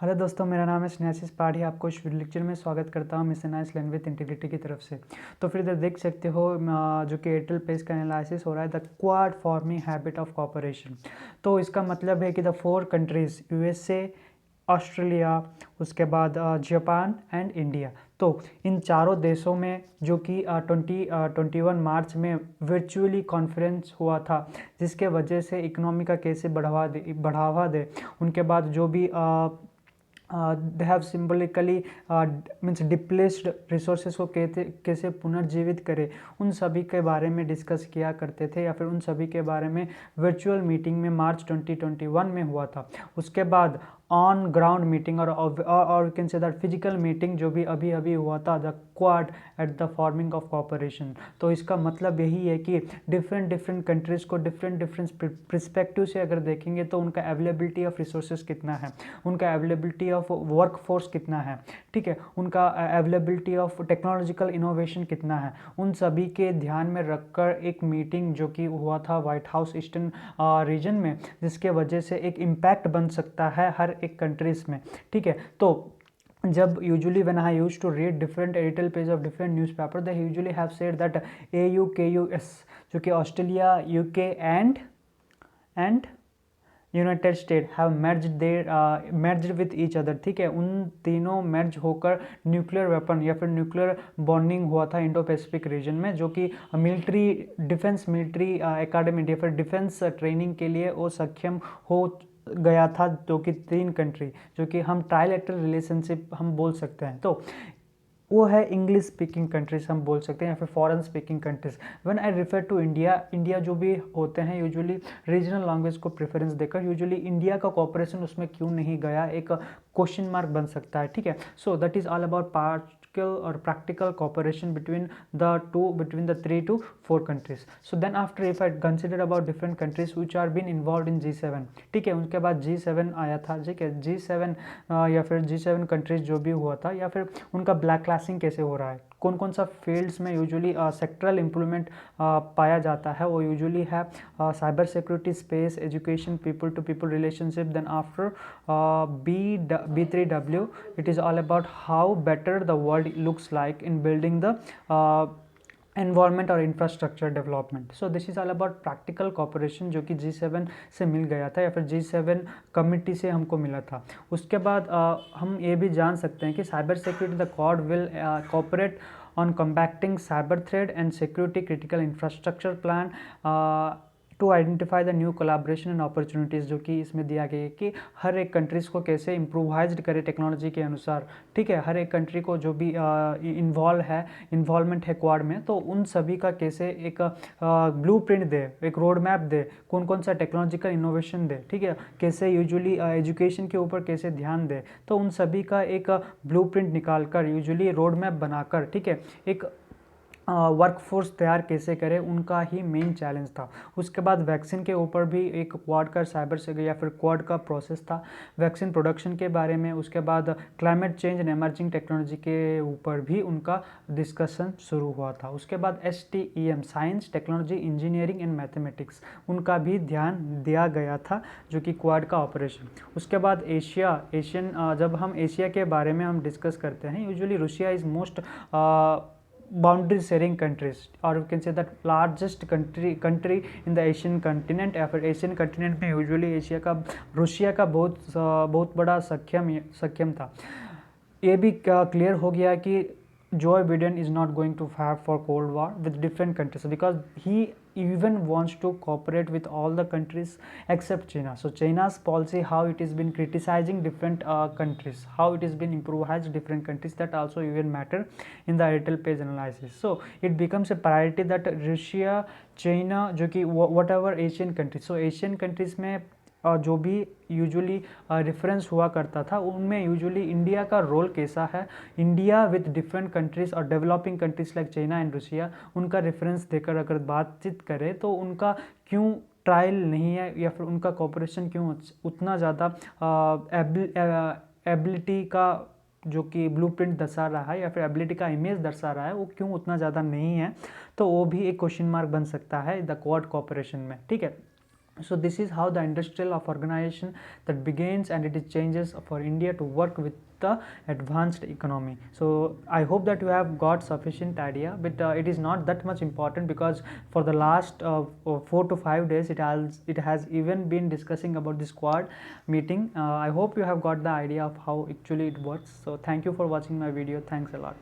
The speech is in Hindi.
हेलो दोस्तों, मेरा नाम है स्नेहाशीष पाठी। आपको इस वीडियो लेक्चर में स्वागत करता हूँ mission ice land with integrity की तरफ से। तो फिर इधर देख सकते हो जो कि एयरटेल पेज का एनालिसिस हो रहा है, the quad forming habit of corporation. तो इसका मतलब है कि द 4 कंट्रीज यूएसए, ऑस्ट्रेलिया, उसके बाद जापान एंड इंडिया। तो इन चारों देशों में जो कि 21 मार्च में वर्चुअली कॉन्फ्रेंस हुआ था, जिसके वजह से इकोनॉमी का कैसे बढ़ावा दे। उनके बाद जो भी दे हैव सिम्बलिकली मीन्स डिप्लेस्ड रिसोर्सेज को कैसे पुनर्जीवित करे, उन सभी के बारे में डिस्कस किया करते थे, या फिर उन सभी के बारे में वर्चुअल मीटिंग में मार्च 2021 में हुआ था। उसके बाद ऑन ग्राउंड मीटिंग और can say that physical meeting जो भी अभी अभी हुआ था, the quad at the forming of corporation. तो इसका मतलब यही है कि डिफरेंट कंट्रीज़ को डिफरेंट पर्सपेक्टिव से अगर देखेंगे तो उनका अवेलेबिलिटी ऑफ रिसोर्सेज कितना है, उनका अवेलेबिलिटी ऑफ वर्क फोर्स कितना है, ठीक है, उनका अवेलेबिलिटी ऑफ टेक्नोलॉजिकल इनोवेशन कितना है, उन सभी के ध्यान में रखकर एक मीटिंग जो कि हुआ था व्हाइट हाउस ईस्टर्न रीजन में, जिसके वजह से एक इम्पैक्ट बन सकता है हर एक कंट्रीज़ में, ठीक है। तो जब usually when I use to read different editorial page of different newspaper, they usually have said that AU KUS, जो कि Australia, UK and United State have merged with each other, ठीक है। उन तीनों मर्ज होकर न्यूक्लियर वेपन या फिर न्यूक्लियर बॉन्डिंग हुआ था इंडो पैसिफिक रीजन में, जो कि मिलिट्री एकेडमी या फिर डिफेंस ट्रेनिंग के लिए वो सक्षम हो गया था, जो कि 3 कंट्री, जो कि हम ट्राइलेटरल रिलेशनशिप हम बोल सकते हैं। तो वो है इंग्लिश स्पीकिंग कंट्रीज हम बोल सकते हैं, या फिर foreign speaking countries. When I refer to India जो भी होते हैं यूजुअली रीजनल लैंग्वेज को प्रेफरेंस देकर, यूजुअली इंडिया का कॉपरेशन उसमें क्यों नहीं गया, एक क्वेश्चन मार्क बन सकता है, ठीक है। So that is all about और practical cooperation between the 3 to 4 countries. So then after, if I consider about different countries which are been involved in G7, ठीक है, उसके बाद G7 आया था, ठीक है। G7 या फिर G7 कंट्रीज जो भी हुआ था, या फिर उनका ब्लैक क्लासिंग कैसे हो रहा है, कौन कौन सा फील्ड्स में यूजुअली सेक्टरल इम्प्रूवमेंट पाया जाता है, वो यूजुअली है cyber security, space, education, people to people relationship. Then after B3W, it is all about how better the world looks like in building the environment और infrastructure development. So this is all about practical cooperation, जो कि G7 से मिल गया था, या फिर G7 कमिटी से हमको मिला था। उसके बाद हम ये भी जान सकते हैं कि cyber security, the quad will cooperate on combating cyber threat and security critical infrastructure plan to identify the new collaboration and opportunities, जो कि इसमें दिया गया है कि हर एक कंट्रीज़ को कैसे इम्प्रूवाइज्ड करे टेक्नोलॉजी के अनुसार, ठीक है। हर एक कंट्री को जो भी इन्वॉल्वमेंट है क्वाड में, तो उन सभी का कैसे एक ब्लूप्रिंट दे, एक रोड मैप दे, कौन कौन सा टेक्नोलॉजिकल इनोवेशन दे, ठीक है, कैसे यूजुअली एजुकेशन के ऊपर कैसे ध्यान दे। तो उन सभी का एक ब्लूप्रिंट निकाल कर, यूजुअली रोड मैप बनाकर, ठीक है, एक वर्कफोर्स तैयार कैसे करें, उनका ही मेन चैलेंज था। उसके बाद वैक्सीन के ऊपर भी एक क्वाड का साइबर से या फिर क्वाड का प्रोसेस था, वैक्सीन प्रोडक्शन के बारे में। उसके बाद climate change and emerging technology के ऊपर भी उनका डिस्कशन शुरू हुआ था। उसके बाद STEM, science, technology, engineering and mathematics, उनका भी ध्यान दिया गया था, जो कि क्वाड का ऑपरेशन। उसके बाद एशियन, जब हम एशिया के बारे में हम डिस्कस करते हैं, usually Russia is most boundary sharing countries, और you can say that largest country in the Asian continent, या फिर एशियन कंटिनेंट में यूजुअली रूसिया का बहुत बड़ा सक्षम था। ये भी क्लियर हो गया कि Joe Biden is not going to have for Cold War with different countries, because he even wants to cooperate with all the countries except China. So China's policy, how it has been criticizing different countries, how it has been improvised different countries, that also even matter in the Airtel page analysis. So it becomes a priority that Russia, China, जो कि whatever Asian countries, so Asian countries में जो भी यूजुअली रेफरेंस हुआ करता था, उनमें यूजुअली इंडिया का रोल कैसा है, इंडिया विद डिफरेंट कंट्रीज़ और developing countries like China and Russia, उनका रेफरेंस देकर अगर बातचीत करें तो उनका क्यों ट्रायल नहीं है, या फिर उनका कॉपरेशन क्यों उतना ज़्यादा एबिलिटी का जो कि ब्लूप्रिंट दर्शा रहा है, या फिर एबिलिटी का इमेज दर्शा रहा है, वो क्यों उतना ज़्यादा नहीं है। तो वो भी एक क्वेश्चन मार्क बन सकता है द क्वाड कॉपरेशन में, ठीक है। So this is how the industrial of organization that begins, and it is changes for India to work with the advanced economy. So I hope that you have got sufficient idea, but it is not that much important, because for the last 4 to 5 days it has even been discussing about this Quad meeting. I hope you have got the idea of how actually it works. So thank you for watching my video. Thanks a lot.